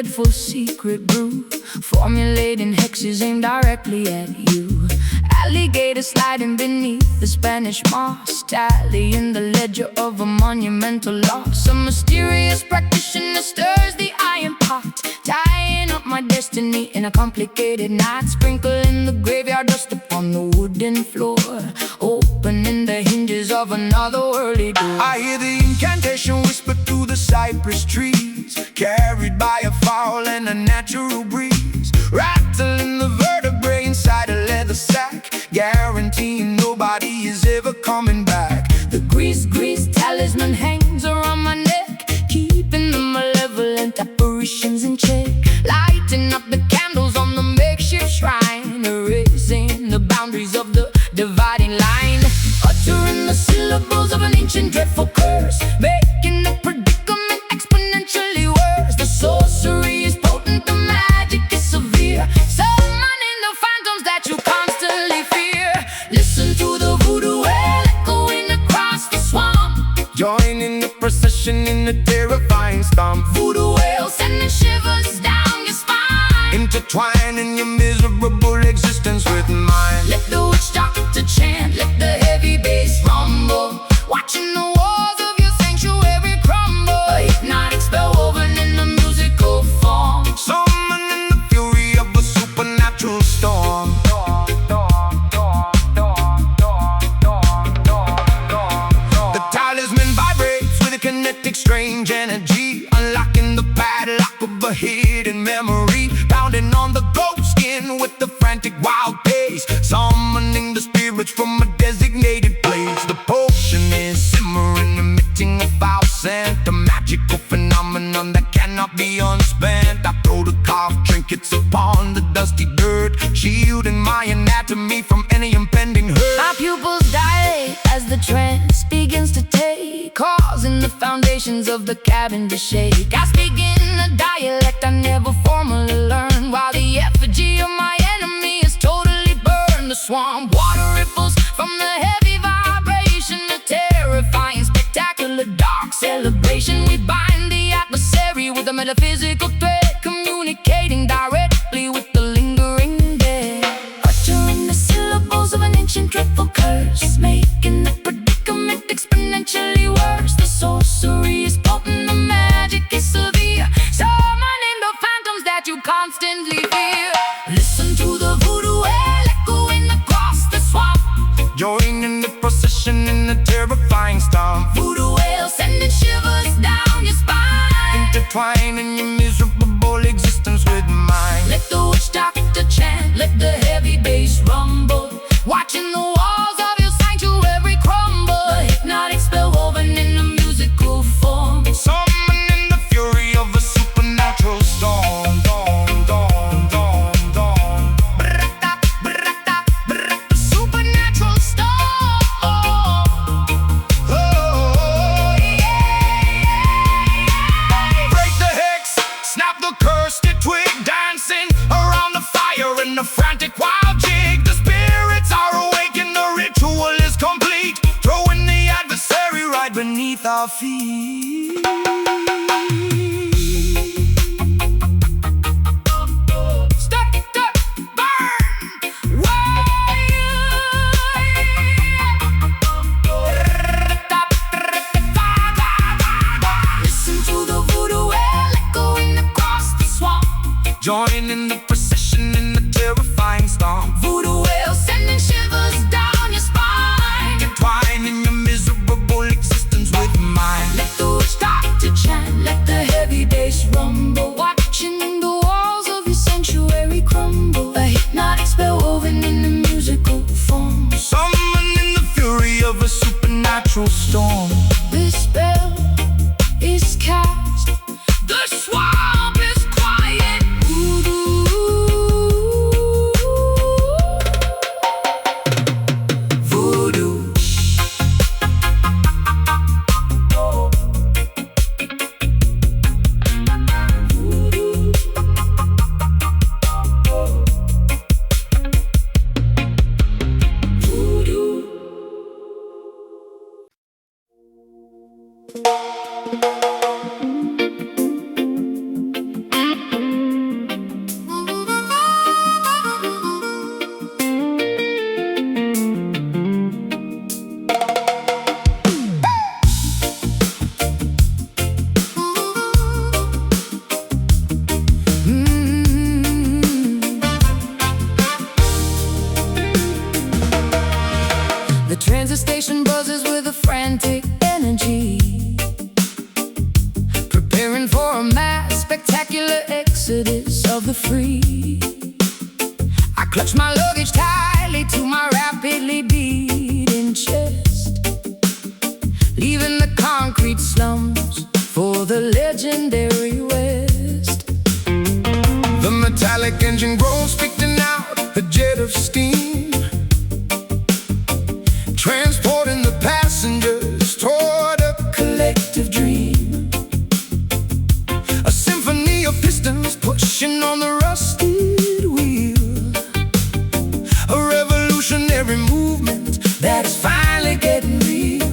dreadful secret brew, formulating hexes aimed directly at you. Alligator sliding beneath the Spanish moss, tallying the ledger of a monumental loss. A mysterious practitioner stirs the iron pot, tying up my destiny in a complicated knot. Sprinkling the graveyard dust upon the wooden floor, opening the hinges of another early door. I hear the incantation whisper through the cypress trees, carried by a foul and a natural breeze, rattling the vertebrae inside a leather sack, guaranteeing nobody is ever coming back. The grease talisman hangs around my neck, keeping the malevolent apparitions in check. Lighting up the candles on the makeshift shrine, erasing the boundaries of the dividing line. Uttering the syllables of an ancient dreadful curse, making the predicament exponentially worse. The sorcery is potent, the magic is severe, summoning the phantoms that you constantly fear. Listen to the voodoo wail echoing across the swamp, Join in the procession in the terrifying stomp. voodoo wail sending shivers down your spine, Intertwining your miserable existence with mine. let the witch doctor chant, let the heavy bass rumble, watching the walls of your sanctuary crumble. A hypnotic spell woven in the musical form, Summoning the fury of a supernatural storm. The talisman vibrates with a kinetic strange energy, unlocking the padlock of a hidden memory, pounding on the ghost skin with the frantic wild pace, summoning the spirits from a designated place. The potion is simmering, emitting a foul scent, a magical phenomenon that cannot be unspent. I throw the carved trinkets upon the dusty dirt, shielding my anatomy from any impending hurt. my pupils dilate as the trance begins to take, causing the foundations of the cabin to shake. I speak in a dialect I never formally learned, while the effigy of my enemy is totally burned. The swamp water ripples from the heavy vibration, a terrifying, spectacular, dark celebration. We bind the adversary with a metaphysical thread, communicating directly with the lingering dead. Uttering the syllables of an ancient dreadful curse, making the predicament exponentially worse. The sorcery is potent, the magic is severe, summoning the phantoms that you constantly fear. Listen to the voodoo wail echoing across the swamp, Join in the procession in the terrifying stomp. voodoo wail sending shivers down your spine. Intertwining your miserable existence with mine. Let the witch doctor chant, let the heavy bass rumble, watching the walls of your sanctuary crumble. A hypnotic spell woven in a musical form, Summoning the fury of a supernatural storm. brata, brata, brata, supernatural storm. Oh, break the hex, snap the cursed twig, dancing around the fire in a frantic wild jig. The spirits are awake and the ritual is complete, throwing the adversary right beneath our feet. Step, step, burn, listen to the voodoo wail echoing across the swamp, Join in the procession in the terrifying storm. voodoo wail sending shivers down your spine. Intertwining your miserable existence with mine. Let the witch doctor chant, let the heavy bass rumble, watching the walls of your sanctuary crumble. A hypnotic spell woven in the musical form, Summoning the fury of a supernatural storm. this spell is cast, the swamp is quiet. Voodoo, voodoo. transit station buzzes with a frantic energy, preparing for a mass spectacular exodus of the free. I clutch my luggage tightly to my rapidly beating chest, leaving the concrete slums for the legendary West. The metallic engine groans, spitting out a jet of steam, transporting the passengers toward a collective dream. A symphony of pistons pushing on the rusted wheel, a revolutionary movement that is finally getting real.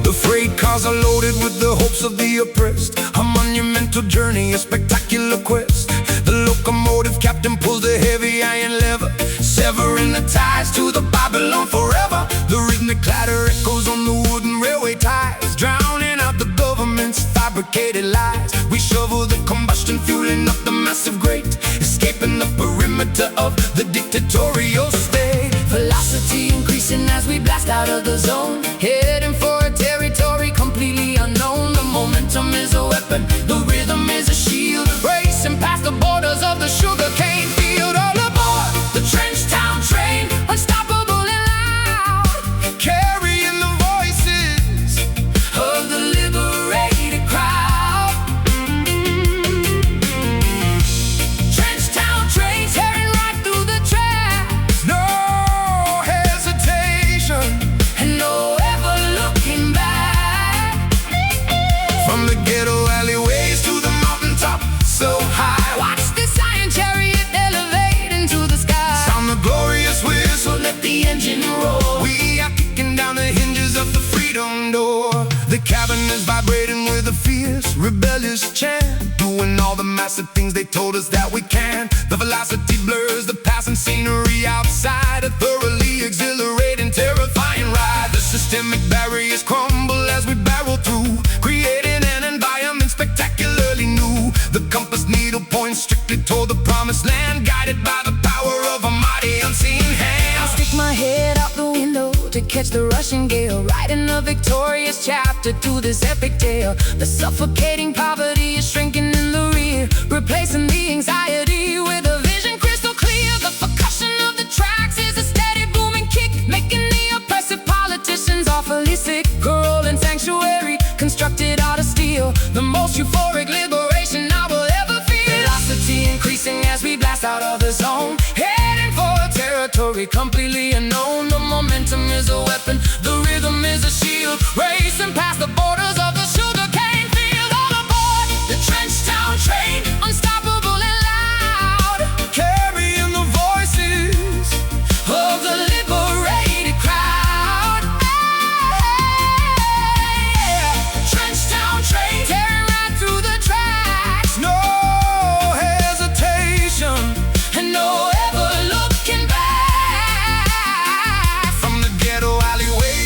The freight cars are loaded with the hopes of the oppressed, a monumental journey, a spectacular quest. The locomotive captain pulls the heavy iron lever, severing the ties to the Babylon forever. The rhythmic clatter echoes on the wooden railway ties, drowning out the government's fabricated lies. We shovel the combustion, fueling up the massive grate, escaping the perimeter of the dictatorial state. Velocity increasing as we blast out of the zone, heading for a territory completely unknown. The momentum is a weapon, the rhythm is a shield, racing past the borders of the sugarcane field. All aboard the trench town train, unstoppable and loud, carrying the voices of the liberated crowd. Trench town train tearing right through the tracks, no hesitation and no ever looking back. From the ghetto alleyways to the mountaintop so high, watch this iron chariot elevate into the sky. Sound the glorious whistle, let the engine roar. We are kicking down the hinges of the freedom door. The cabin is vibrating with a fierce, rebellious chant, doing all the massive things they told us that we can't. The velocity blurs the passing scenery outside, a thoroughly exhilarating, terrifying ride. The systemic barriers crumble as we barrel through, creating an environment spectacularly new. The compass needle points strictly toward the promised land, guided by the power of a mighty unseen hand. I'll stick my head out the window to catch the rushing gale, writing a victorious chapter to this epic tale. The suffocating poverty is shrinking in the rear, replacing the anxiety with a vision crystal clear. The percussion of the tracks is a steady booming kick, making the oppressive politicians awfully sick. A rolling sanctuary constructed out of steel, the most euphoric liberation I will ever feel. Velocity increasing as we blast out of the zone, heading for a territory completely unknown. The momentum is a weapon, the rhythm is a shield, racing past the borders of the sugarcane field. All aboard the trench town train, unstoppable and loud, carrying the voices of the liberated crowd. Trench town train tearing right through the tracks, no hesitation and no ever looking back. From the ghetto alleyway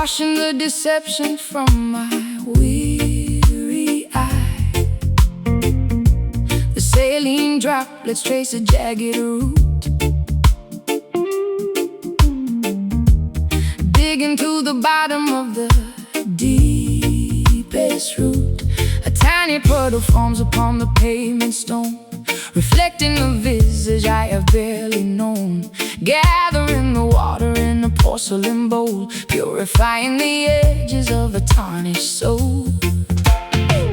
washing the deception from my weary eye. The saline droplets trace a jagged route, digging to the bottom of the deepest root. A tiny puddle forms upon the pavement stone, reflecting the visage I have barely known. Gathering the water in a porcelain bowl, purifying the edges of a tarnished soul.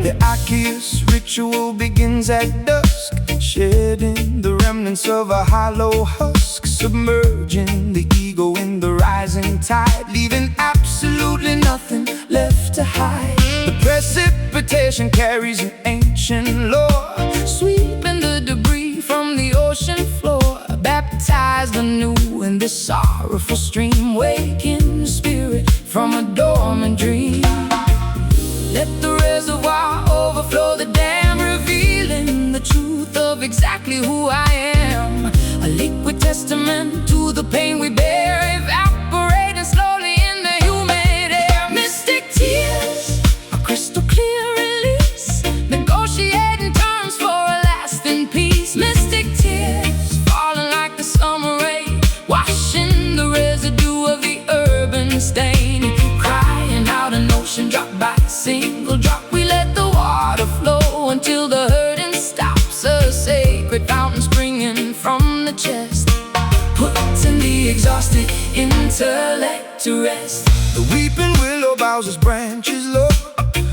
The Aqueous ritual begins at dusk, shedding the remnants of a hollow husk, submerging the ego in the rising tide, leaving absolutely nothing left to hide. The precipitation carries an ancient lore, Sweeping the debris from the ocean floor, baptized anew in this sorrowful stream, waking the spirit from a dormant dream. Let the reservoir overflow the dam, revealing the truth of exactly who I am. A liquid testament to the pain we bear, evaporating slowly in the humid air. Mystic tears, a crystal clear release, negotiating terms for a lasting peace. Mystic tears, falling like the summer rain, washing the residue of the urban stain. Crying out an ocean drop by single drop, we let the water flow until the hurting stops. A sacred fountain springing from the chest, putting the exhausted intellect to rest. the weeping willow bows its branches low,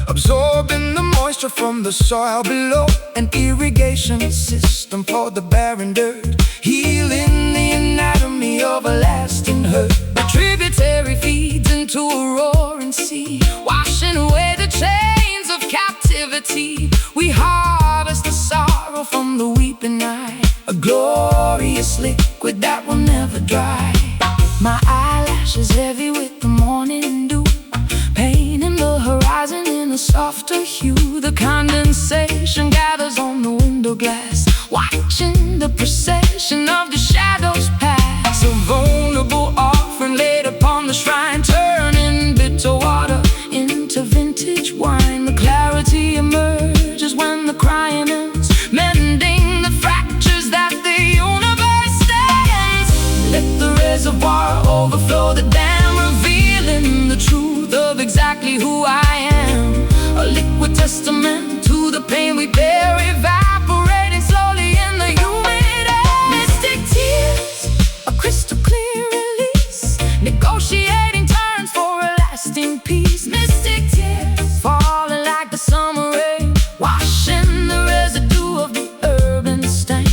absorbing the moisture from the soil below. An irrigation system for the barren dirt, Healing the anatomy of a lasting hurt. a tributary feeds into a roaring sea, washing away the chains of captivity. We harvest the sorrow from the weeping eye, a glorious liquid that will never dry. My eyelashes heavy with the morning dew, painting the horizon in a softer hue. The condensation gathers on the window glass, watching the procession of the shadows pass. A vulnerable offering laid upon the shrine, Turning bitter water into vintage wine. The clarity emerges when the crying ends, mending the fractures that the universe stands. Let the reservoir overflow the dam, revealing the truth of exactly who I am. A liquid testament to the pain we bear, evaporating slowly in the humid air. Mystic tears, a crystal clear release, negotiating terms for a lasting peace. Mystic tears, falling like the summer rain, washing the residue of the urban stain.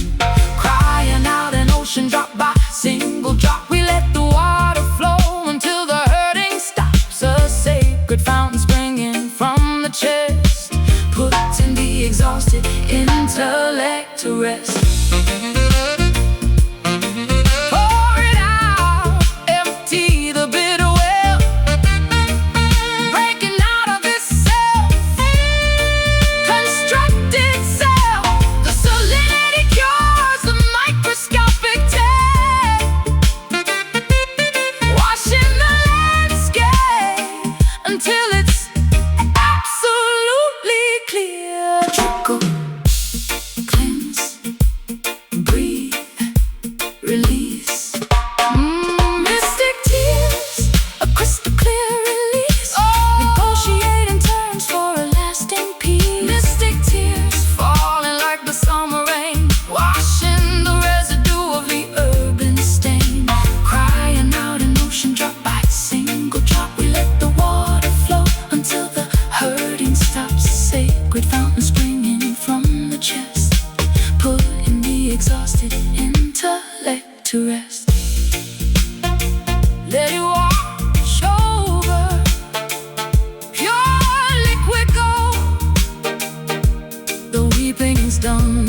Crying out an ocean drop by single drop, we let the water flow until the hurting stops. A sacred fountain springing from the chest, putting the exhausted intellect to rest. Pour it out, empty the bitter well, breaking out of this self, constructed self. The salinity cures the microscopic tear, washing the landscape until it's absolutely clear. Trickle, cleanse, breathe, release. Mystic tears, a crystal clear release, negotiating terms for a lasting peace. Mystic tears, falling like the summer rain, washing the residue of the urban stain. Crying out an ocean drop by single drop, we let the water flow until the hurting stops. Sacred fountain springing from the chest, putting the exhausted intellect to rest. Let it wash over, pure liquid gold. The weeping's done.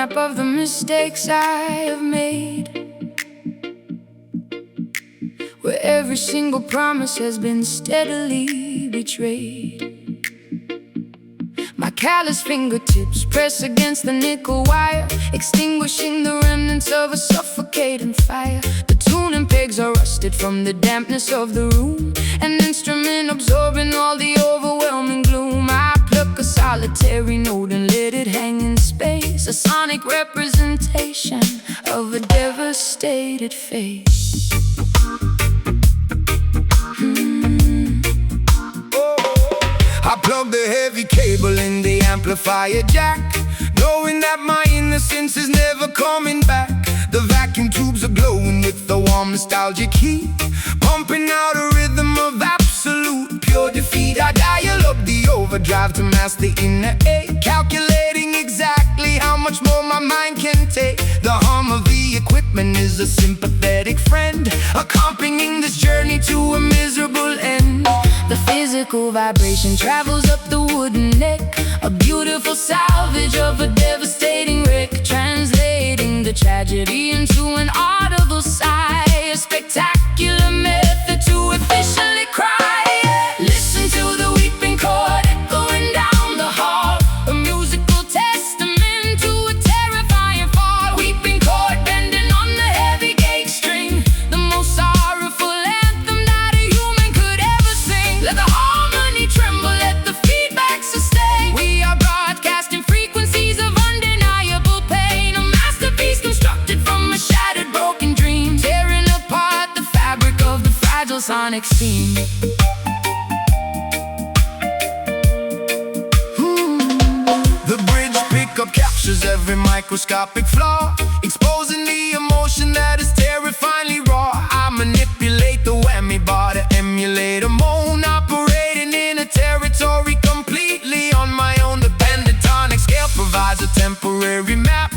map of the mistakes I have made, where every single promise has been steadily betrayed. My callous fingertips press against the nickel wire, extinguishing the remnants of a suffocating fire. The tuning pegs are rusted from the dampness of the room, an instrument absorbing all the overwhelming gloom. I pluck a solitary note and let it hang in space, a sonic representation of a devastated face. I plug the heavy cable in the amplifier jack, knowing that my innocence is never coming back. The vacuum tubes are glowing with the warm nostalgic heat, pumping out a rhythm of absolute pure defeat. I dial up the overdrive to mask the inner ache, calculating exactly how much more my mind can take. The hum of the equipment is a sympathetic friend, accompanying this journey to a miserable end. The physical vibration travels up the wooden neck, a beautiful salvage of a devastating wreck, translating the tragedy into an audible sigh, a spectacular method to efficiently cry. Listen to the weeping chord echoing down the hall, a musical testament to a terrifying fall. Weeping chord bending on the heavy gauge string, the most sorrowful anthem that a human could ever sing. Let the harmony tremble, let the feedback sustain. We are broadcasting frequencies of undeniable pain, a masterpiece constructed from a shattered broken dream, tearing apart the fabric of the fragile sonic scene. The bridge pickup captures every microscopic flaw, exposing the emotion that is terrifyingly raw. I manipulate the whammy bar to emulate a moan, operating in a territory completely on my own. The pentatonic scale provides a temporary map,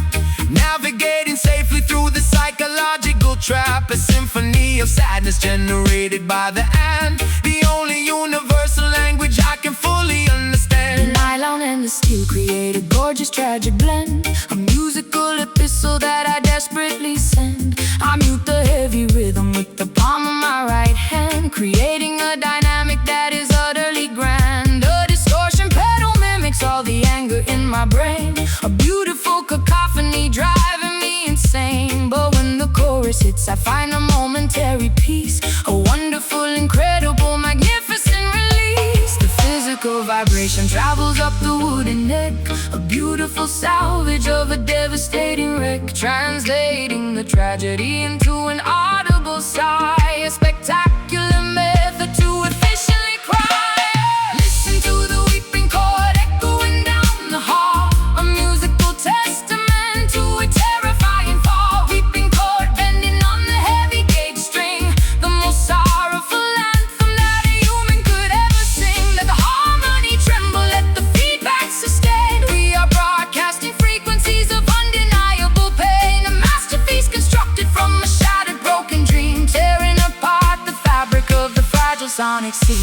navigating safely through the psychological trap, a symphony of sadness generated by the and, the only universal language I can fully The understand. nylon and the steel create a gorgeous tragic blend, a musical epistle that I desperately send. I mute the heavy rhythm with the palm of my right hand, creating a dynamic that is utterly grand. A distortion pedal mimics all the anger in my brain, a beautiful cacophony driving me insane. But when the chorus hits, I find a momentary peace, a wonderful, incredible, magnificent release. The physical vibration travels up the wooden neck, a beautiful salvage of a devastating wreck, translating the tragedy into an audible sigh, a spectacular method to efficiently cry. Listen to the weeping chord echoing down the hall, a musical testament to a terrifying fall. Weeping chord bending on the heavy gauge string, the most sorrowful anthem that a human could ever sing. Let the harmony tremble, let the feedback sustain. We are broadcasting frequencies of undeniable pain, a masterpiece constructed from a shattered broken dream, tearing apart the fabric of the fragile sonic scene.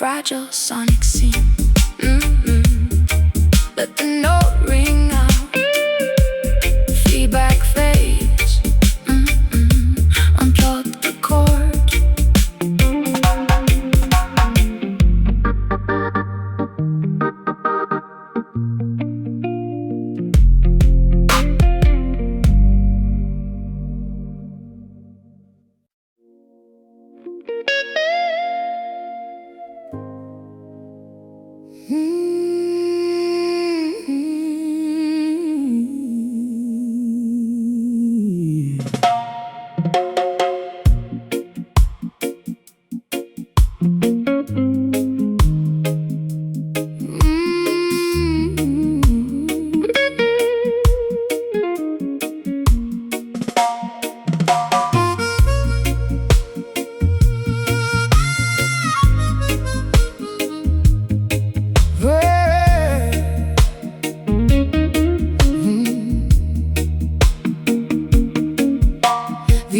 Fragile sonic scene. Let the note ring out, feedback fades. Unplug the cord. The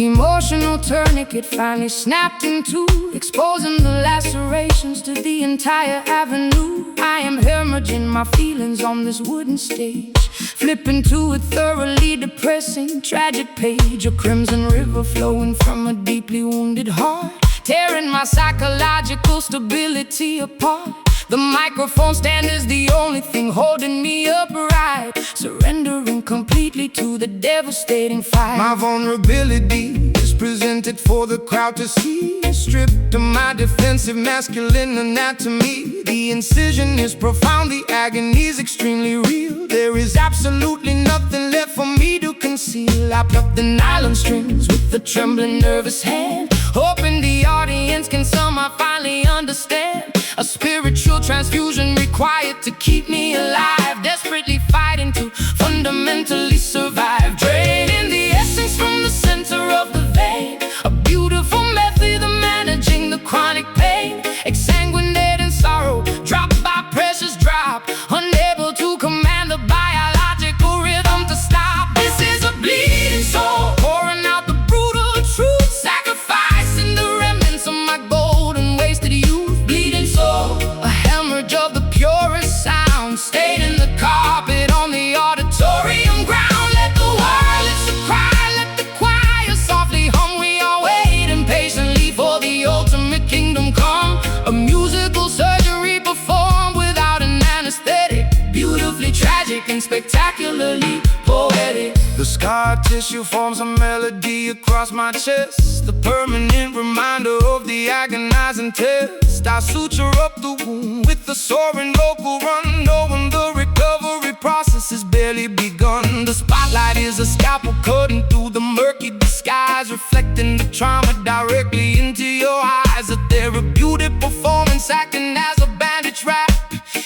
emotional tourniquet finally snapped in two, exposing the lacerations to the entire avenue. I am hemorrhaging my feelings on this wooden stage, flipping to a thoroughly depressing, tragic page. A crimson river flowing from a deeply wounded heart, tearing my psychological stability apart. The microphone stand is the only thing holding me upright, surrendering completely to the devastating fight. My vulnerability is presented for the crowd to see, stripped of my defensive masculine anatomy. The incision is profound, the agony is extremely real. There is absolutely nothing left for me to conceal. I pluck the nylon strings with a trembling, nervous hand, hoping the audience can somehow finally understand. A spiritual transfusion required to keep me alive, desperately fighting to fundamentally survive. Draining the essence from the center of the vein, a beautiful method of managing the chronic pain. Exsanguinating sorrow, drop by precious drop, unable to command the biological rhythm to stop. This is a bleeding soul, pouring out the brutal truth, sacrificing the remnants of my golden wasted youth. Bleeding soul, a hemorrhage of the purest sound, staining the carpet on the auditorium ground. Let the wireless cry, let the choir softly hum. We are waiting patiently for the ultimate kingdom come. A musical surgery performed without an anesthetic, beautifully tragic and spectacularly poetic. The scar tissue forms a melody across my chest, the permanent reminder of the agonizing test. I suture up the wound with the soaring local run, knowing the recovery process has barely begun. The spotlight is a scalpel cutting through the murky disguise, reflecting the trauma directly into your eyes. A therapeutic performance acting as a bandage wrap,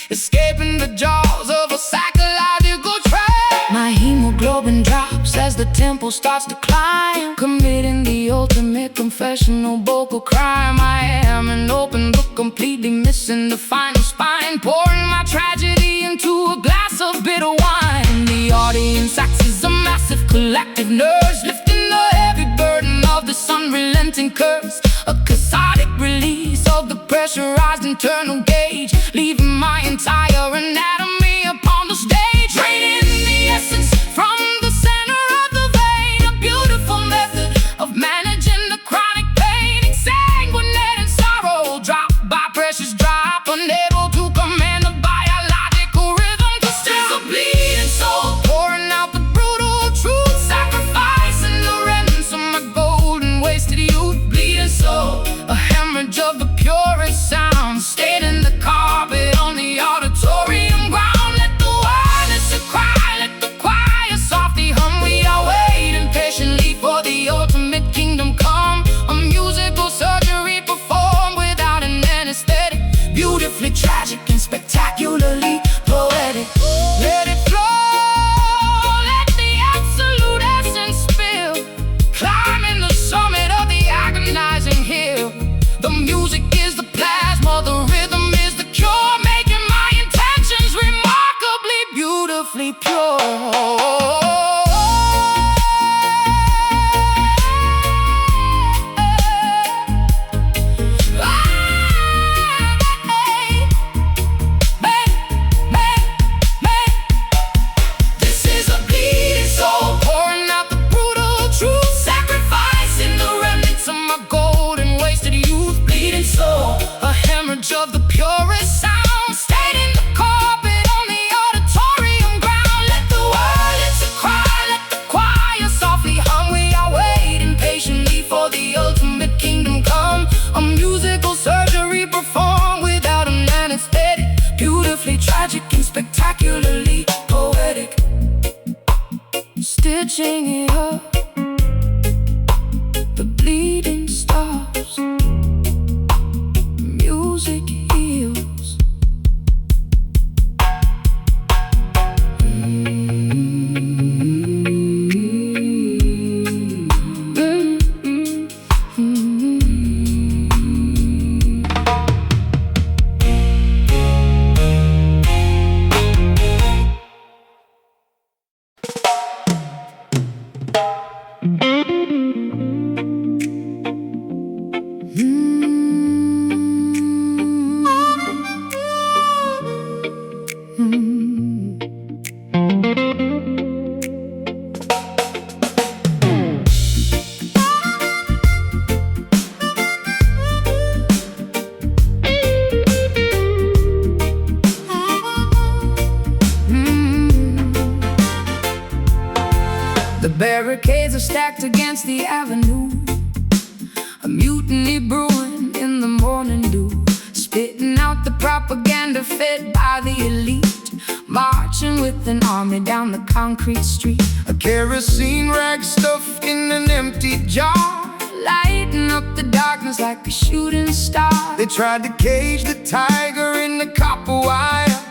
escaping the jaws of a psychological trap. My hemoglobin drops as the tempo starts to climb, committing the ultimate confessional vocal crime. I am an open book, completely missing the final spine, pouring my tragedy into a glass of bitter wine. The audience acts as a massive collective nurse, lifting the heavy burden of this unrelenting curse. A cathartic release of the pressurized internal gauge, leaving my entire anatomy upon the stage. Draining the essence from the center of the vein, a beautiful method of managing the chronic pain. Exsanguinating sorrow, drop by precious drop, unable to command the biological rhythm to stop. A bleeding soul, pouring out the brutal truth, sacrificing the remnants of my golden wasted youth. Bleeding soul, a hemorrhage of the purest sound, staining the carpet on the auditorium ground. Let the wireless cry, let the choir softly hum. We are waiting patiently for the ultimate kingdom come. A musical surgery performed without an anesthetic, beautifully tragic and spectacularly poetic. Let it flow, let the absolute essence spill, climbing the summit of the agonizing hill. The music is the plasma, the rhythm is the cure, making my intentions remarkably beautifully pure. This is a bleeding soul, pouring out the brutal truth, sacrificing the remnants of my golden wasted youth. Bleeding soul, a hemorrhage of the purest sound, staining the carpet on the auditorium ground. Let the wireless cry, let the choir softly hum. We are waiting patiently for the ultimate kingdom come. A musical surgery performed without an anesthetic, beautifully tragic and spectacularly poetic. Stitching it up, the bleeding stops. stacked against the avenue, a mutiny brewing in the morning dew, spitting out the propaganda fed by the elite, marching with an army down the concrete street. A kerosene rag stuffed in an empty jar, lighting up the darkness like a shooting star. They tried to cage the tiger in the copper wire,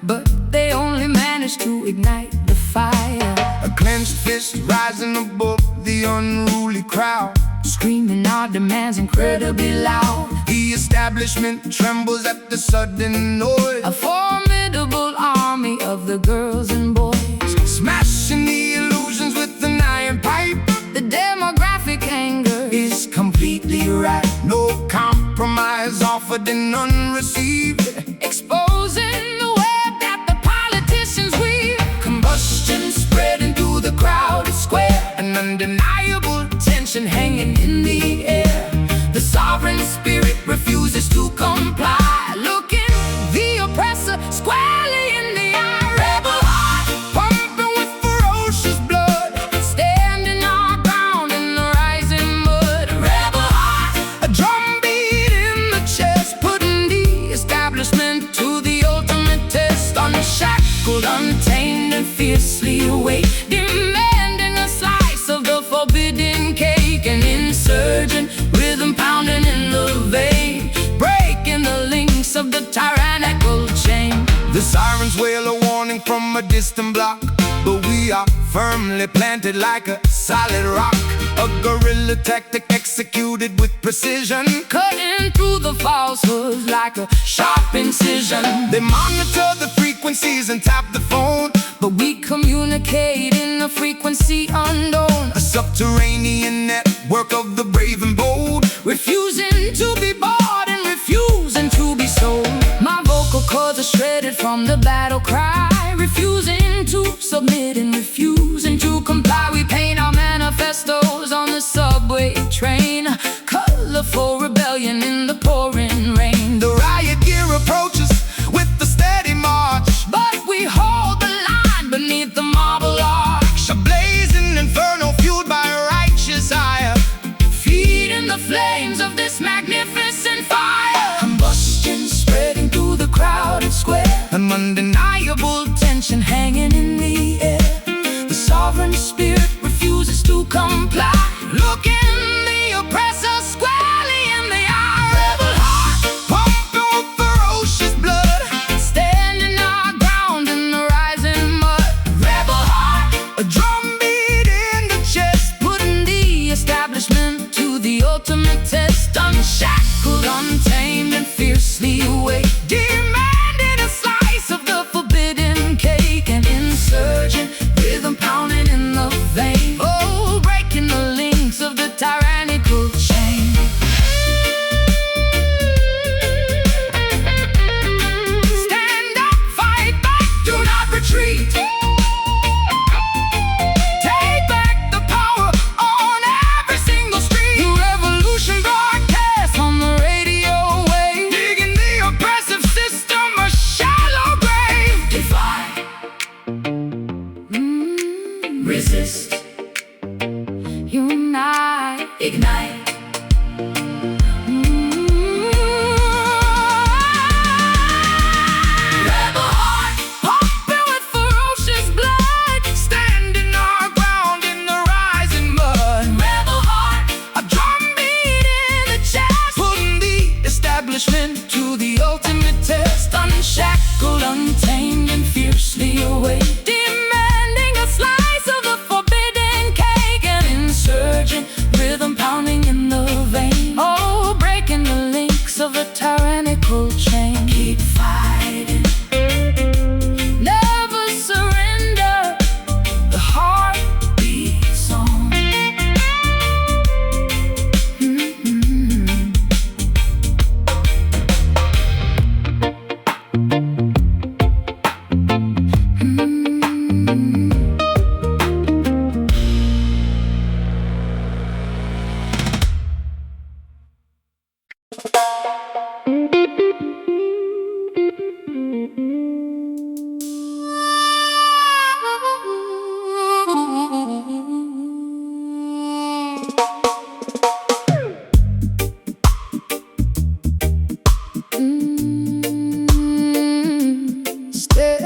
but they only managed to ignite the fire. A clenched fist rising above the unruly crowd, screaming our demands incredibly loud. The establishment trembles at the sudden noise. A formidable army of the girls and boys, smashing the illusions with an iron pipe. The demographic anger is completely right. No compromise offered and none received, exposing the web that the politicians weave. Combustion spreading through the crowded square, an undeniable tension hanging in the air. The sovereign spirit refuses to comply, looking the oppressor squarely in the eye. Rebel heart pumping with ferocious blood, standing our ground in the rising mud. Rebel heart, a drumbeat in the chest, putting the establishment to the ultimate test. Unshackled, untamed, and fiercely awake, demanding a slice of the forbidden cake. An insurgent rhythm pounding in the vein, breaking the links of the tyrannical chain. The sirens wail a warning from a distant block, but we are firmly planted like a solid rock. A guerrilla tactic executed with precision, cutting through the falsehoods like a sharp incision. They monitor the frequencies and tap the phone, but we communicate in a frequency unknown. A subterranean network of the brave and bold, refusing to be bought and refusing to be sold. My vocal cords are shredded from the battle cry, refusing to submit and refusing to comply. We paint our manifestos on the subway train, colorful rebellion in the pouring rain. The riot gear approaches with the steady march, but we hold the line beneath the marble arch. A blazing inferno fueled by a righteous ire, feeding the flames of this magnificent fire. Combustion spreading through the crowded square, an undeniable tension hanging in the air. The sovereign spirit refuses to comply, looking the oppressor squarely in the eye. Rebel heart pumping with ferocious blood, standing our ground in the rising mud. Rebel heart, a drumbeat in the chest, putting the establishment to the ultimate test. Unshackled, untamed, and fiercely awake, demanding a slice of the forbidden cake. An insurgent rhythm pounding in the vein, oh, breaking the links of the tyrannical chain. Stand up, fight back, do not retreat. Take back the power on every single street. The revolution broadcast on the radio wave, digging the oppressive system a shallow grave. Defy, resist, unite, ignite. Rebel heart pumping with ferocious blood, Standing our ground in the rising mud. rebel heart, A drumbeat in the chest, putting the establishment to the ultimate test. Unshackled, untamed, and fiercely awake, demanding a slice of the forbidden cake. An insurgent rhythm pounding in the vein, oh, breaking the links of the tyrannical chain. Keep fighting, never surrender, the heart beats on. Stay.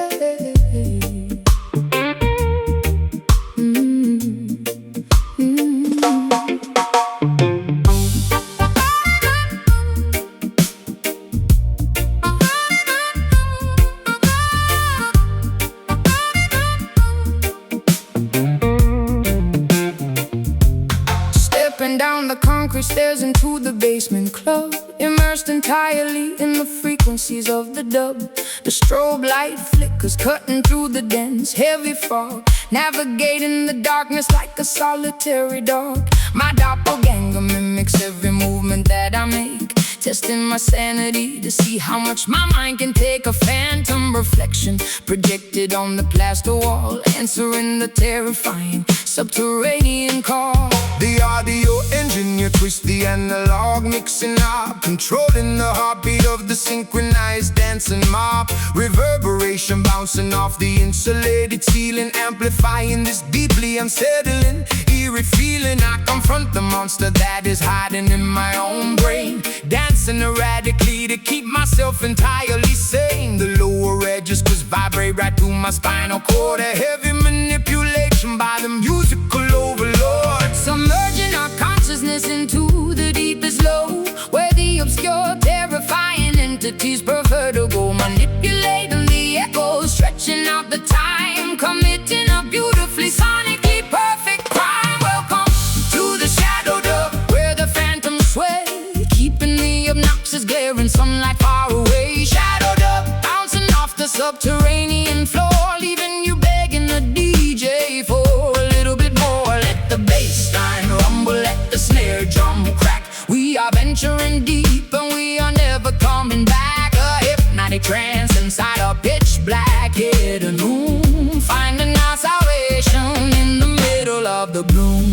Stepping down the concrete stairs into the basement club, immersed entirely in the frequencies of the dub. The strobe light flickers, cutting through the dense, heavy fog, navigating the darkness like a solitary dog. My doppelganger mimics every movement that I make, testing my sanity to see how much my mind can take. A phantom reflection projected on the plaster wall, answering the terrifying subterranean call. The audio engineer twists the analog, mixing up, controlling the heartbeat of the synchronized dancing mob. Reverberation bouncing off the insulated ceiling, amplifying this deeply unsettling, eerie feeling. I confront the monster that is hiding in my own brain, dancing erratically to keep myself entirely sane. The lower edges just vibrate right through my spinal cord, a heavy manipulation by the musical overlord. Submerging our consciousness into the deepest low, where the obscure, terrifying entities prefer to go, manipulating the echoes, stretching out the time, committing a beautifully sonically perfect crime. Welcome to the shadow dub, where the phantoms sway, keeping the obnoxious glaring sunlight far away. Shadow dub, bouncing off the subterranean floor, leaving you begging the DJ for a little bit more. Let the bass line rumble, let the snare drum crack. We are venturing deep and we are never coming back. A hypnotic trance inside a pitch black hidden room, finding our salvation in the middle of the gloom.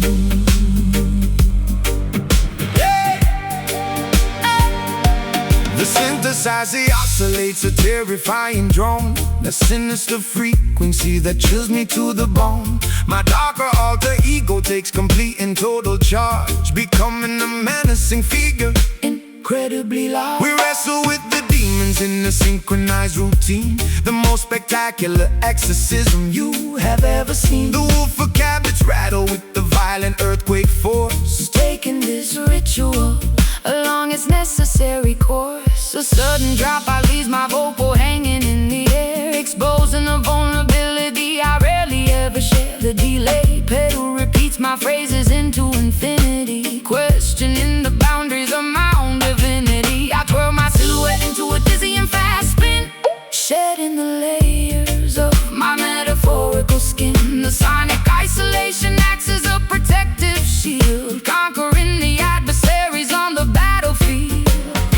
The synthesizer oscillates a terrifying drone, a sinister frequency that chills me to the bone. My darker alter ego takes complete and total charge, becoming a menacing figure, Incredibly large. we wrestle with the demons in a synchronized routine, the most spectacular exorcism you have ever seen. The woofer cabinets rattle with the violent earthquake force, Taking this ritual along its necessary course. A sudden dropout leaves my vocal hanging in the air, exposing a vulnerability I rarely ever share. The delay pedal repeats my phrases into infinity, questioning the boundaries of my own divinity. I twirl my silhouette into a dizzying fast spin, shedding the layers of my metaphorical skin. The sonic isolation acts as a protective shield, conquering the adversaries on the battlefield.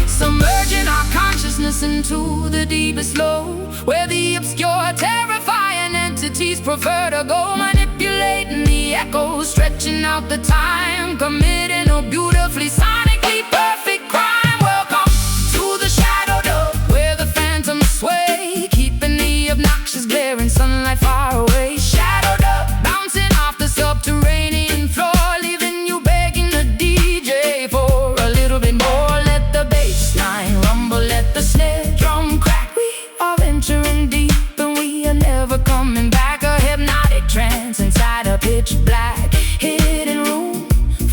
Submerging our consciousness into the deepest low, where the obscure, terrifying entities prefer to go, manipulating the echoes, stretching out the time, committing a beautifully sonically perfect crime. Welcome to the shadow dub, where the phantoms sway, keeping the obnoxious glaring sunlight far away. Shadow dub, bouncing off the subterranean floor, leaving you begging the DJ for a little bit more. Let the bass line rumble, let the snare drum crack. We are venturing deep and we are never coming back. A hypnotic trance inside a pitch black hidden room,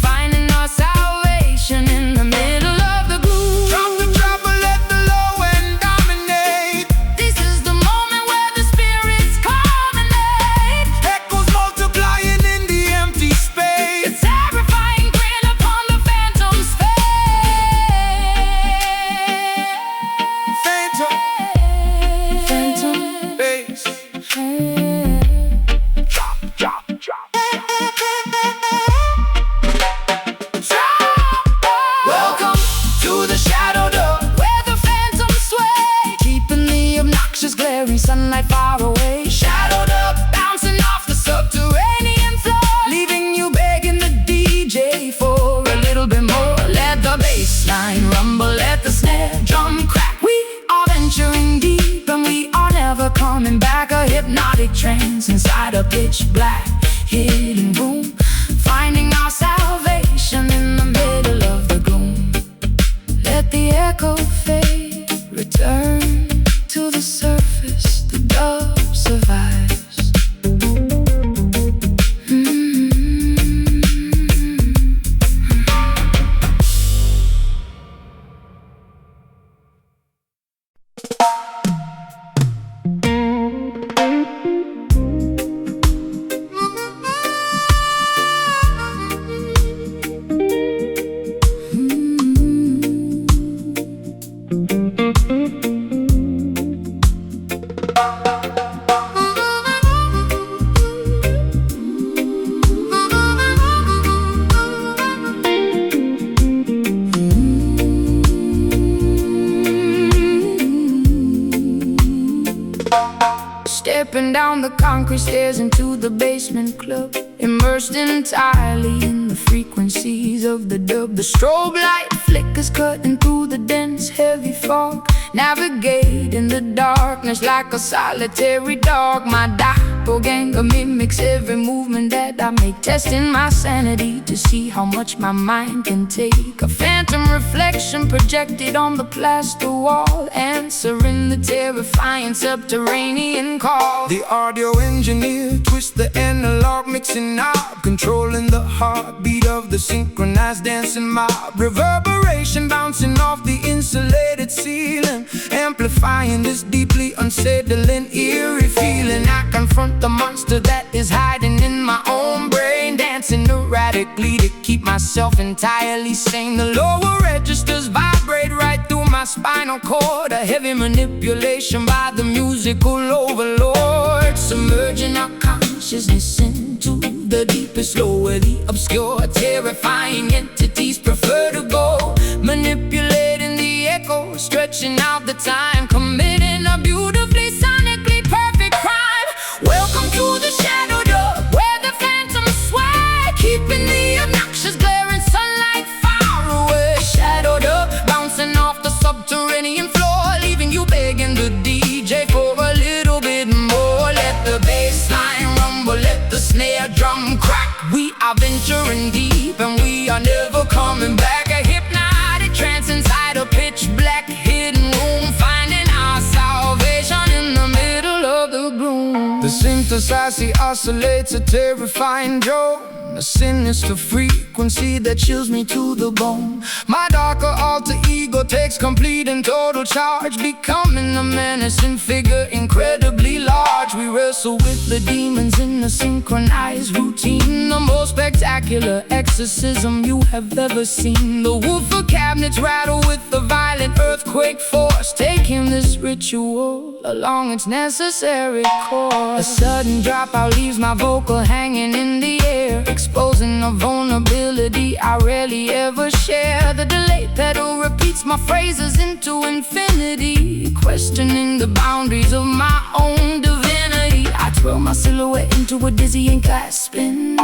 finding our salvation in the middle of the gloom. drop the trouble, let the low end dominate, This is the moment where the spirits culminate. echoes multiplying in the empty The space. terrifying grin upon the phantom's face. Phantom bass. Welcome to the shadow dub, where the phantoms sway, keeping the obnoxious glaring sunlight far away. Shadow dub, bouncing off the subterranean floor, leaving you begging the DJ for a little bit more. Let the bass line rumble, let the snare drum crack. We are venturing deep and we are never coming back. A hypnotic trance inside a pitch black hidden room, finding our salvation in the middle of the gloom. Let the echo fade, stepping down the concrete stairs into the basement club, immersed entirely in the frequencies of the dub. The strobe light flickers cutting through the dense, heavy fog, navigating the darkness like a solitary dog. My doppelganger mimics every movement that I make, testing my sanity to see how much my mind can take. A phantom reflection projected on the plaster wall, answering the terrifying subterranean call. The audio engineer twists the analog mixing knob, controlling the heartbeat of the synchronized dancing mob. Reverberation bouncing off the insulated ceiling, amplifying this deeply unsettling, eerie feeling. I confront the monster that is hiding in my own brain, dancing erratically to keep myself entirely sane. The lower registers vibrate right through my spinal cord, a heavy manipulation by the musical overlord, submerging our consciousness into the deepest low, where the obscure, terrifying entities prefer to go, manipulating the echo, stretching out the time, committing a beautifully sonically perfect crime. Welcome to the shadow dub, where the phantoms sway, keeping the obnoxious glaring sunlight far away. Shadow dub, bouncing off the subterranean floor, leaving you begging the DJ for a little bit more. Let the bass line rumble, let the snare drum crack. We are venturing deep and we are never coming back. A hypnotic trance inside a pitch black hidden room, finding our salvation in the middle of the gloom. The synthesizer oscillates a terrifying drone, a sinister frequency that chills me to the bone. My darker alter ego takes complete and total charge, becoming a menacing figure incredibly large. We wrestle with the demons in a synchronized routine, the most spectacular exorcism you have ever seen. The woofer cabinets rattle with the violent earthquake force, taking this ritual along its necessary course. A sudden dropout leaves my vocal hanging in the air, exposing a vulnerability I rarely ever share. The delay pedal repeats my phrases into infinity, questioning the boundaries of my own divinity. I twirl my silhouette into a dizzying glass spin,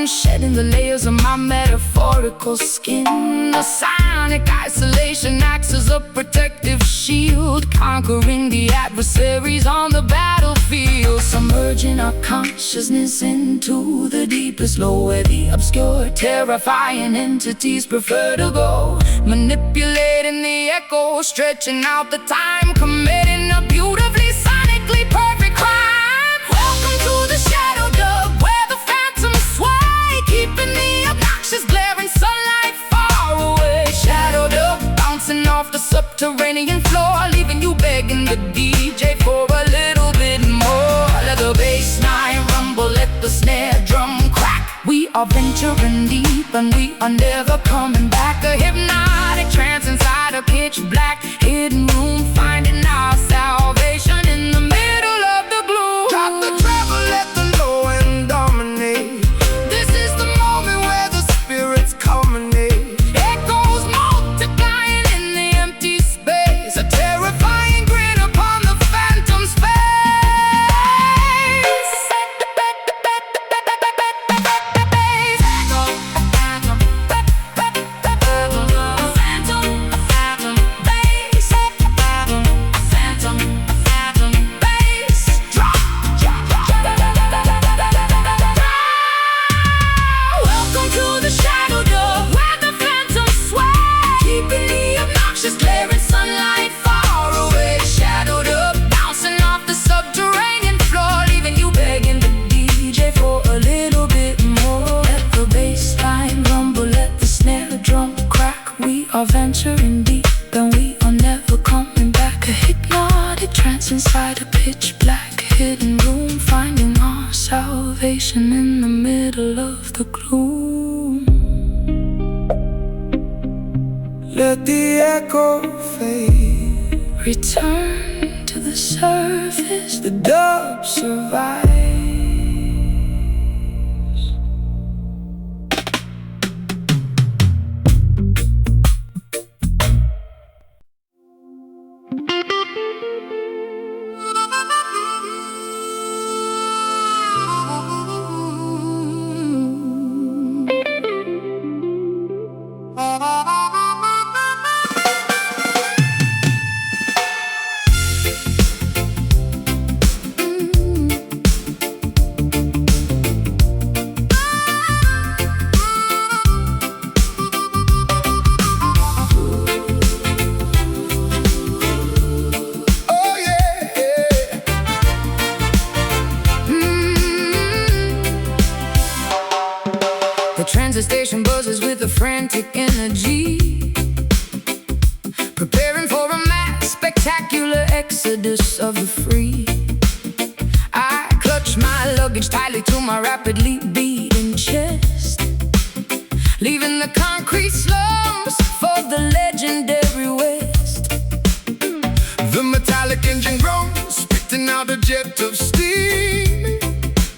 shedding the layers of my metaphorical skin. A sonic isolation acts as a protective shield, conquering the adversaries on the battlefield, submerging our consciousness into the deepest low, where the obscure, terrifying entities prefer to go, manipulating the echo, stretching out the time, committing a beautifully sonically perfect crime. Welcome to the shadow dub, where the phantoms sway, keeping the obnoxious glaring sunlight far away. Shadow dub, bouncing off the subterranean floor, leaving you begging the DJ for a little bit more. Let the bass line rumble, let the snare drum crack. We are venturing deep and we are never coming back. A hypnotic trance inside a pitch black hidden room, finding our salvation in the middle of the gloom. Drop the treble, let the low end dominate. This is the moment where the Spirits culminate. echoes multiplying in the empty space, a terrifying grin upon the phantom's face. Welcome to the shadow dub, where the phantoms sway, keeping the obnoxious glaring sunlight far away. Shadow dub, bouncing off the subterranean floor, leaving you begging the DJ for a little bit more. Let the bass line rumble, let the snare drum crack. We are venturing deep and we are never coming back. A hypnotic trance inside a pitch black hidden room, finding our salvation in the middle of the gloom. Let the echo fade, Return to the surface, the dub survives. spectacular exodus of the free. I clutch my luggage tightly to my rapidly beating chest, leaving the concrete slums for the legendary West. The metallic engine groans, spitting out a jet of steam,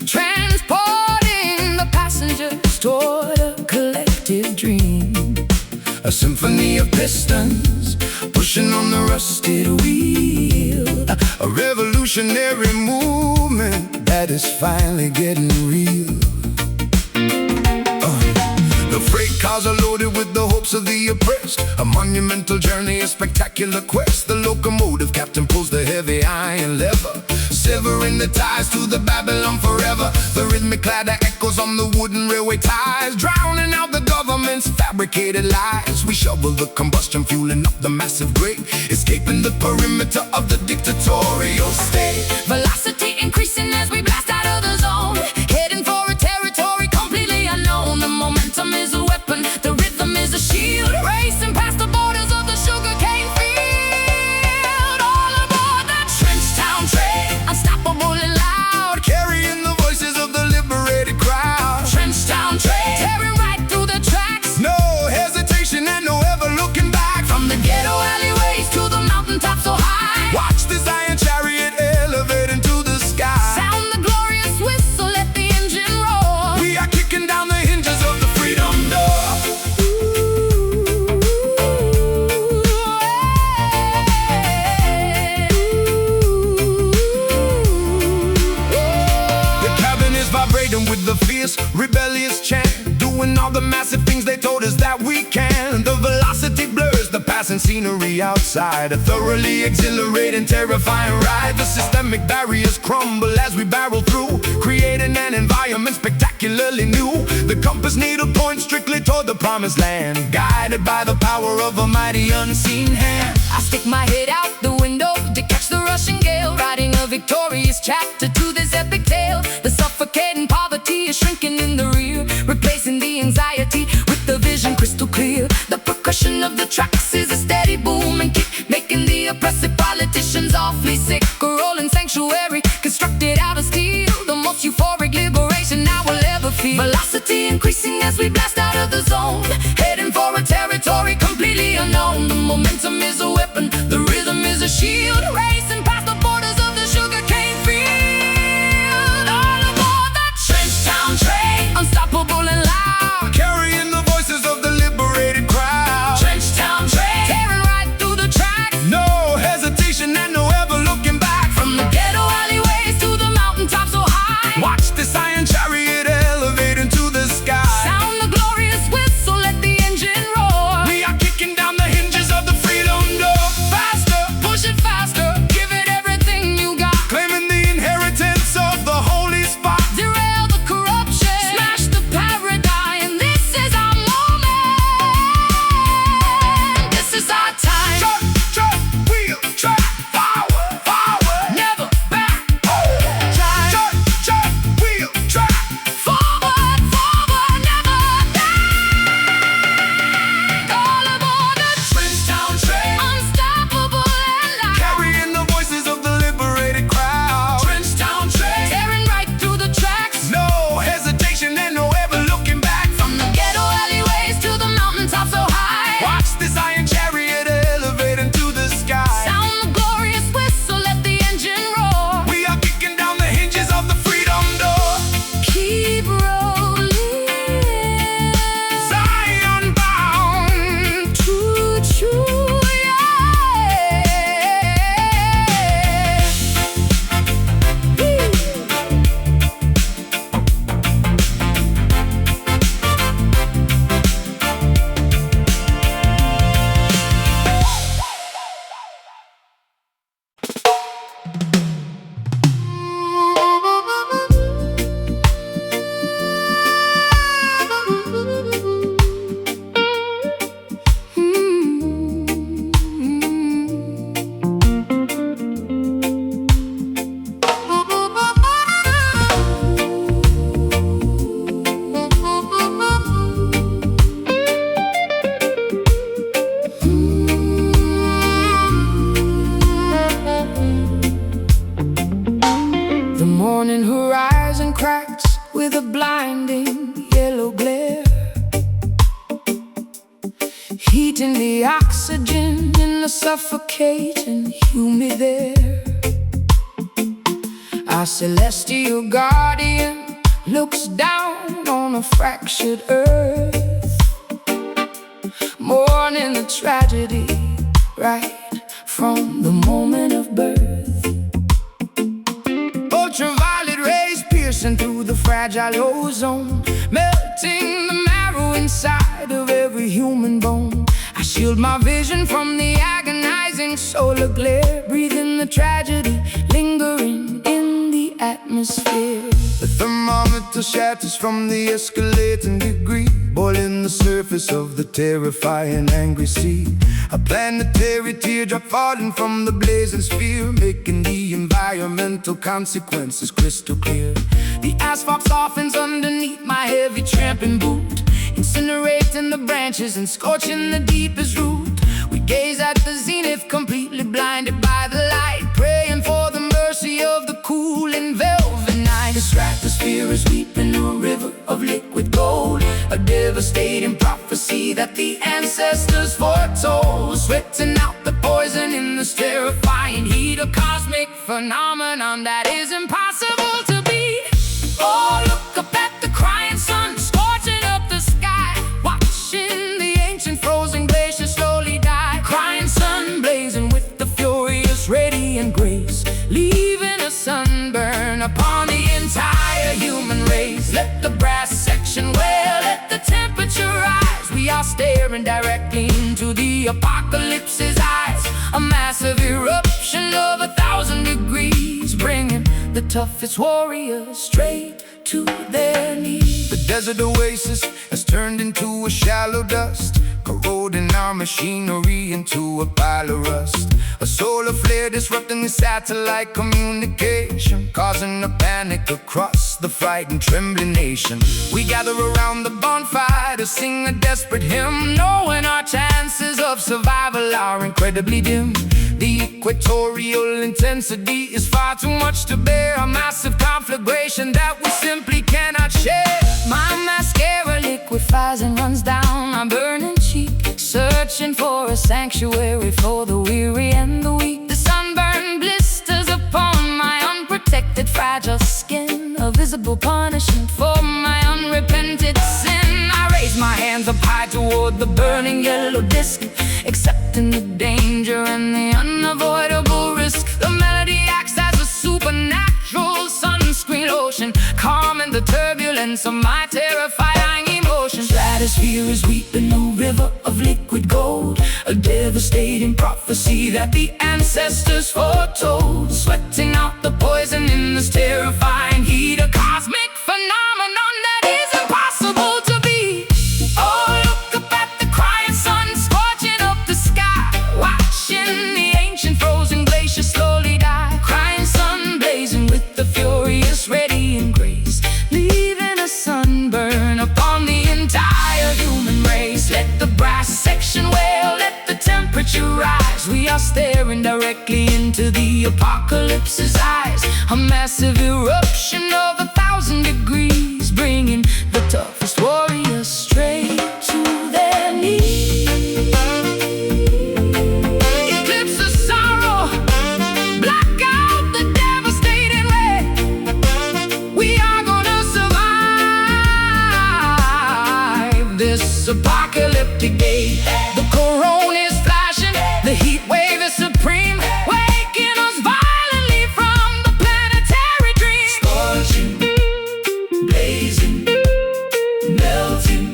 transporting the passengers toward a collective dream. a symphony of pistons pushing on the rusted wheel, a revolutionary movement that is finally getting real. The freight cars are loaded with the hopes of the oppressed, a monumental journey, a spectacular quest. The locomotive captain pulls the heavy iron lever, severing the ties to the Babylon forever. The rhythmic clatter echoes on the wooden railway ties, drowning out the government's fabricated lies. We shovel the combustion, fueling up the massive grate, escaping the perimeter of the dictatorial state. Velocity increasing as we blast out of the zone, heading for a territory completely unknown. The momentum is a weapon, the rhythm is a shield, racing past the borders of the sugarcane field. All aboard that trench town train, unstoppable and loud, Carrying the voices of the liberated crowd. trench town train, tearing right through the tracks. No hesitation and no ever looking back. From the ghetto alleyways to the mountaintops so high, Watch this iron chariot elevate into the sky. sound the glorious whistle, let the engine roar. We are kicking down the hinges of the freedom door. The cabin is vibrating with the fierce, rebellious chant, doing all the massive things they told us that we can. The velocity blurs the passing scenery outside, a thoroughly exhilarating, terrifying ride. The systemic barriers crumble as we barrel through, creating an environment spectacularly new. The compass needle points strictly toward the promised land, guided by the power of a mighty unseen hand. I stick my head out the window to catch the rushing gale, writing a victorious chapter to this epic tale. The suffocating poverty is shrinking in the rear, replacing the anxiety with the vision crystal clear. The percussion of the tracks is a steady boom and kick, making the oppressive politicians awfully sick. A rolling sanctuary constructed out of steel, the most euphoric liberation I will ever feel. Velocity increasing as we blast out of the zone, heading for a territory completely unknown. The momentum is a weapon, the rhythm is a shield, racing past the borders of the sugarcane field. All aboard that trench town train, unstoppable and loud, Carrying the voices of the liberated crowd. trench town train, tearing right through the tracks. No hesitation and no ever looking back. From the ghetto alleyways to the mountaintops so high, Watch this iron chariot elevate into the sky. sound the glorious whistle, let the engine roar. We are kicking down the hinges of the freedom door. Faster, Push it faster, suffocate and humid there. Our celestial guardian looks down on a fractured earth, mourning the tragedy right from the moment of birth. Ultraviolet rays piercing through the fragile ozone, melting the marrow inside of every human bone. I shield my vision from the agonizing solar glare, breathing the tragedy lingering in the atmosphere. The thermometer shatters from the escalating degree, boiling the surface of the terrifying angry sea. A planetary teardrop falling from the blazing sphere, making the environmental consequences crystal clear. The asphalt softens underneath my heavy tramping boot, incinerating the branches and scorching the deepest root. We gaze at the zenith, completely blinded by the light, praying for the mercy of the cool and velvet night. The stratosphere is weeping a river of liquid gold, a devastating prophecy that the ancestors foretold, sweating out the poison in this terrifying heat, a cosmic phenomenon that is impossible to beat. Oh, look up at the crying sun, scorching up the sky, watching the ancient frozen glaciers slowly die. Crying sun blazing with the furious radiant grace, leaving a sunburn upon the entire human race. Let the brass section wail, let the temperature rise. We are staring directly into the apocalypse's eyes, a massive eruption of 1,000 degrees, bringing the toughest warriors straight to their knees. The desert oasis has turned into a shallow dust, corroding our machinery into a pile of rust. A solar flare disrupting the satellite communication, causing a panic across the frightened, trembling nation. We gather around the bonfire to sing a desperate hymn, knowing our chances of survival are incredibly dim. The equatorial intensity is far too much to bear, a massive conflagration that we simply cannot share. My mascara liquefies and runs down my burning cheek, searching for a sanctuary for the weary and the weak. The sunburn blisters upon my unprotected, fragile skin, a visible punishment for my unrepented sin. I raise my hands up high toward the burning yellow disc, accepting the danger and the unavoidable risk. The melody acts as a supernatural sunscreen lotion, calming the turbulence of my terrifying emotions. Stratosphere is weeping a river of liquid gold, a devastating prophecy that the ancestors foretold, sweating out the poison in this terrifying heat, a cosmic phenomenon that is impossible to beat. Oh, look up at the crying sun, scorching up the sky, watching the ancient frozen glaciers slowly die. Crying sun blazing with the furious radiant grace, leaving a sunburn upon the entire human race. Let the brass section wail, let the temperature rise. We are staring directly into the apocalypse's eyes, a massive eruption of 1,000 degrees, bringing the toughest warriors straight to their knees. Eclipse the sorrow, black out the devastating ray. We are gonna survive this apocalyptic day. The corona is flashing, the heat wave is supreme, waking us violently from the planetary dream. Scorching, blazing, melting,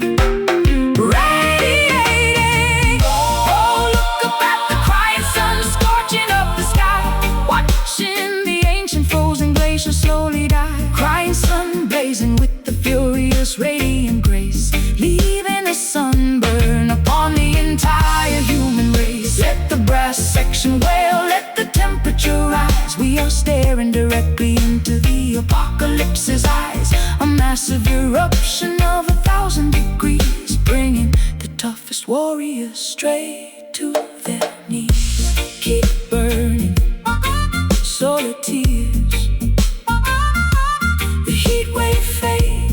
radiating. Oh, look up at the crying sun, scorching up the sky, watching the ancient frozen glaciers slowly die. Crying sun blazing with the furious radiant grace, leaving a sunburn upon the entire human race. Let the brass section wail, let the temperature rise. We are staring directly into the apocalypse's eyes, a massive eruption of 1,000 degrees, bringing the toughest warriors straight to their knees. Keep burning, solar tears, the heat wave fades,